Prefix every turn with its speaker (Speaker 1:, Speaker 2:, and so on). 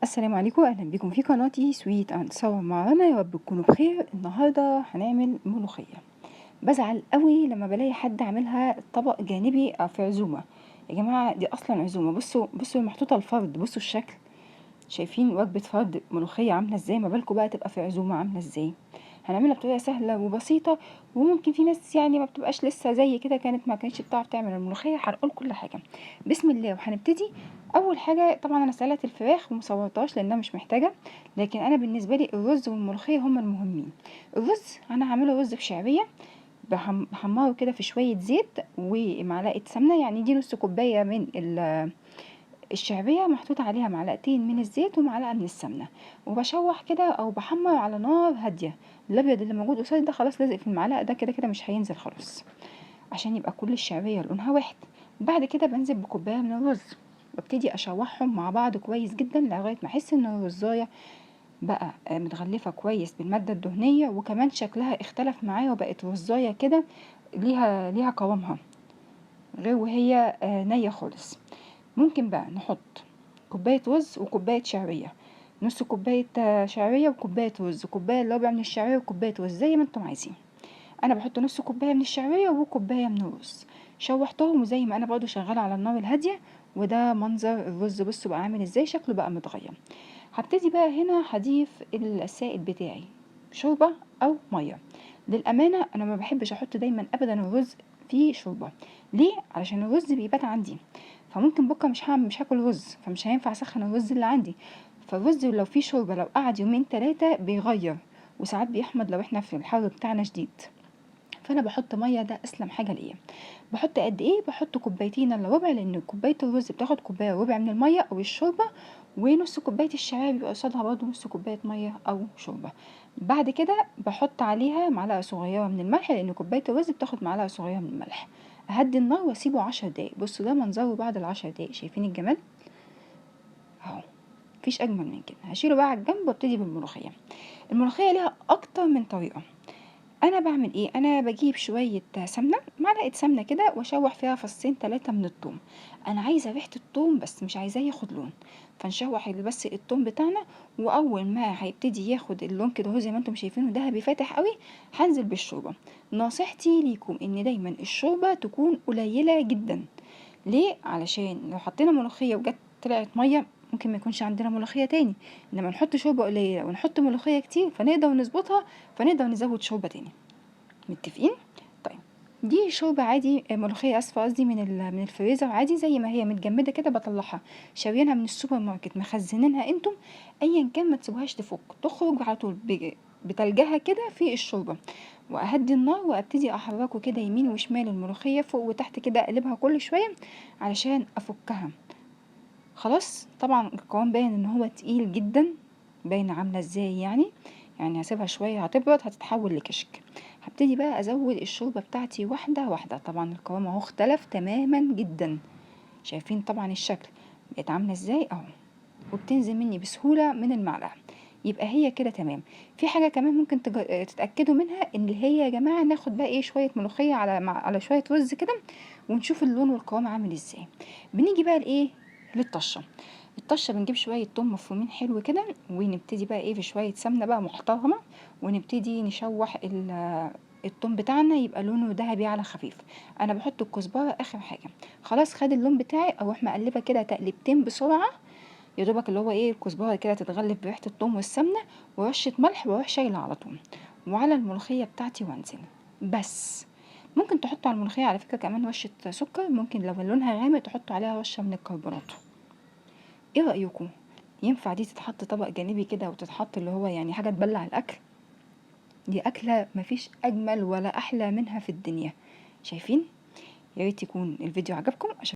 Speaker 1: السلام عليكم، اهلا بكم في قناتي سويت اند صور معانا. يا رب تكونوا بخير. النهارده هنعمل ملوخيه. بزعل قوي لما بلاقي حد عاملها طبق جانبي في عزومه. يا جماعه دي اصلا عزومه. بصوا محطوطه الفرد، بصوا الشكل. شايفين وجبه فرد ملوخيه عامله ازاي؟ ما بالكم بقى تبقى في عزومه عامله ازاي. هنعملها بطريقه سهله وبسيطه. وممكن في ناس يعني ما بتبقاش لسه زي كده، ما كانتش بتعرف تعمل الملوخيه. هنقول كل حاجه. بسم الله. وهنبتدي. اول حاجه طبعا انا سلقت الفراخ ومصورتهاش لانها مش محتاجه. لكن انا بالنسبه لي الرز والملوخيه هما المهمين. الرز انا هعمله رز بشعريه. بحمره كده في شويه زيت ومعلقه سمنه، يعني دي نص كوبايه من الشعريه محطوط عليها معلقتين من الزيت ومعلقه من السمنه. وبشوح كده او بحمر على نار هاديه. الابيض اللي موجود قصادي ده خلاص لازق في المعلقه، ده كده كده مش هينزل خلاص، عشان يبقى كل الشعريه لونها واحد. بعد كده بنزل بكوبايه من الرز، وابتدي اشوحهم مع بعض كويس جدا لغايه ما احس ان الرزايه بقى متغلفه كويس بالماده الدهنيه، وكمان شكلها اختلف معايا وبقت رزايه كده ليها قوامها، غير وهي نيه خالص. ممكن بقى نحط كوبايه رز وكوبايه شعريه، نص كوبايه شعريه وكوبايه رز، كوبايه الا ربع من الشعريه وكوبايه رز زي ما انتم عايزين. انا بحط نص كوبايه من الشعريه وكوبايه من الرز. شوحتهم وزي ما انا برضو شغاله على النار الهاديه. وده منظر الرز، بصوا بقى عامل ازاي، شكله بقى متغير. هبتدي بقى هنا هضيف السائل بتاعي، شوربه او ميه. للامانه انا ما بحبش احط دايما ابدا الرز فيه شوربه. ليه؟ علشان الرز بيبات عندي، فممكن بكره مش هاكل رز، فمش هينفع اسخن الرز اللي عندي. فالرز لو فيه شوربه لو قعد يومين 3 بيغير، وساعات بيحمض لو احنا في الحر بتاعنا شديد. فانا بحط ميه، ده اسلم حاجه ليا. بحط قد ايه؟ بحط كوبايتين الا ربع، لان كوبايه الرز بتاخد كوبايه وربع من الميه او الشوربه. ونص كوبايه الشعريه بيبقى قصادها برضه نص كوبايه ميه او شوربه. بعد كده بحط عليها معلقه صغيره من الملح، لان كوبايه الرز بتاخد معلقه صغيره من الملح. اهدي النار واسيبه 10 دقايق. بصوا ده منظره بعد ال10 دقايق، شايفين الجمال اهو. مفيش اجمل من كده. هشيله بقى على الجنب وابتدي بالملوخيه. الملوخيه ليها اكتر من طريقه. انا بعمل ايه؟ انا بجيب شويه سمنه، معلقه سمنه كده، واشوح فيها فصين 3 من الثوم. انا عايزه ريحه الثوم بس مش عايزاه ياخد لون، فنشوح بس الثوم بتاعنا. واول ما هيبتدي ياخد اللون كده، هو زي ما انتم شايفينه دهبي فاتح قوي، هنزل بالشوربه. نصيحتي ليكم ان دايما الشوربه تكون قليله جدا. ليه؟ علشان لو حطينا ملوخيه وجت طلعت ميه، ممكن ما يكونش عندنا ملوخيه تاني. انما نحط شوربه قليله ونحط ملوخيه كتير فنقدر نظبطها، فنقدر نزود شوربه تاني. متفقين؟ طيب. دي شوربة عادي، ملوخية اسفة قصدي، من الفريزر عادي زي ما هي متجمدة كده بطلعها. شاريينها من السوبر ماركت، مخزنينها انتم. ايا كان ما تسيبوهاش تفك، تخرج على طول بتلجها كده في الشوربة. واهدي النار وابتدي احركه كده يمين وشمال، الملوخية فوق وتحت كده، اقلبها كل شوية علشان افكها. خلاص طبعا القوام باين ان هو تقيل جدا، باين عاملة ازاي يعني هسيبها شوية هتبرد هتتحول لكشك. هبتدي بقى ازود الشوربة بتاعتي واحدة واحدة. طبعا القوام اهو اختلف تماما جدا، شايفين طبعا الشكل بقت عاملة ازاي اهو. وبتنزل مني بسهولة من المعلقة. يبقى هي كده تمام. في حاجة كمان ممكن تتأكدوا منها، ان هي يا جماعة ناخد بقى ايه، شوية ملوخية على شوية رز كده، ونشوف اللون والقوام عامل ازاي. بنيجي بقى لايه؟ للطشة. الطشة بنجيب شوية توم مفرومين حلو كده، ونبتدي بقى ايه في شوية سمنة بقى محترمة، ونبتدي نشوح التوم بتاعنا يبقى لونه ذهبي على خفيف. انا بحط الكزبرة اخر حاجة. خلاص خد اللون بتاعي، اروح مقلبة كده تقلبتين بسرعة، يا دوبك اللي هو ايه الكزبرة كده تتغلف بريحة الثوم والسمنة، ورشة ملح، واروح شايلة على طول وعلى الملوخية بتاعتي وانزل بس. ممكن تحطوا على الملوخية على فكرة كمان رشة سكر، ممكن لو لونها غامق تحطوا عليها رشة من الكربونات. ايه رأيكم؟ ينفع دي تتحط طبق جانبي كده، وتتحط اللي هو يعني حاجة تبلع الأكل؟ دي أكلة مفيش أجمل ولا أحلى منها في الدنيا. شايفين؟ ياريت يكون الفيديو عجبكم.